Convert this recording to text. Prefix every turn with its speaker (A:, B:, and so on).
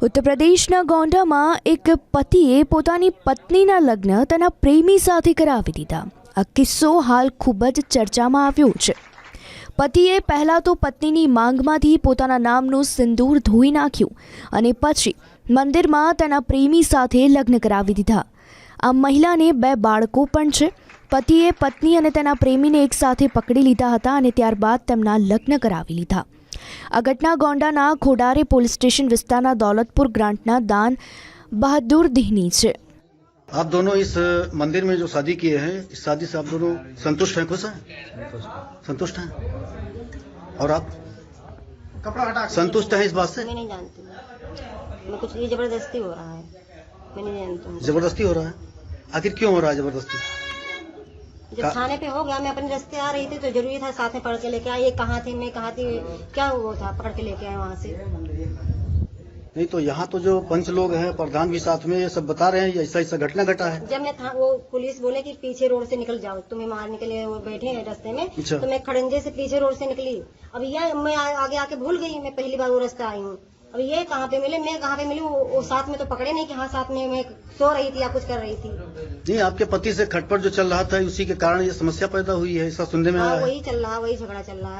A: ઉત્તર પ્રદેશના ગોંડામાં એક પતિએ પોતાની પત્નીના લગ્ન તેના પ્રેમી સાથે કરાવી દીધા। આ કિસ્સો હાલ ખૂબ જ ચર્ચામાં આવ્યો છે। પતિએ પહેલાં તો પત્નીની માંગમાંથી પોતાના નામનું સિંદૂર ધોઈ નાખ્યું અને પછી મંદિરમાં તેના પ્રેમી સાથે લગ્ન કરાવી દીધા। આ મહિલાને 2 બાળકો પણ છે। પતિએ પત્ની અને તેના પ્રેમીને એકસાથે પકડી લીધા હતા અને ત્યારબાદ તેમના લગ્ન કરાવી લીધા। આ ઘટના ગોંડાના ખોડારે પોલીસ સ્ટેશન વિસ્તારના दौलतपुर ग्रांटना दान बहादुर दीहनी છે।
B: आप दोनों इस मंदिर में जो शादी किए हैं, इस शादी से आप दोनों संतुष्ट हैं, खुश हैं? संतुष्ट हैं? और आप संतुष्ट हैं इस बात से?
C: मैं नहीं जानती हूँ। मैं कुछ ये जबरदस्ती हो रहा है, मैं नहीं जानती हूँ।
B: जबरदस्ती हो रहा है? आखिर क्यों हो रहा है जबरदस्ती?
C: जब थाने पे हो गया, मैं अपने रास्ते आ रही थी तो जरूरी था साथ में पढ़ के लेके आए। ये कहाँ थी, मैं कहाँ थी, क्या हुआ था, पकड़ के लेके आए वहाँ से।
B: नहीं तो यहाँ तो जो पंच लोग हैं, प्रधान भी साथ में, ये सब बता रहे हैं ये ऐसा ऐसा घटना घटा है।
C: जब मैं वो पुलिस बोले कि पीछे रोड से निकल जाओ, तुम्हें मारने के लिए वो बैठे हैं रास्ते में,
B: अच्छा।
C: तो मैं खड़ंजे से पीछे रोड से निकली। अब ये मैं आगे आके भूल गई, मैं पहली बार वो रास्ता आई हूँ। अब ये कहाँ पे मिले, मैं कहाँ पे मिली, वो साथ में तो पकड़े नहीं कि हाँ साथ में मैं सो रही थी या कुछ कर रही थी।
B: नहीं, आपके पति से खटपट जो चल रहा था उसी के कारण ये समस्या पैदा हुई है, ऐसा सुनने में आया है।
C: वही चल रहा, वही झगड़ा चल रहा है।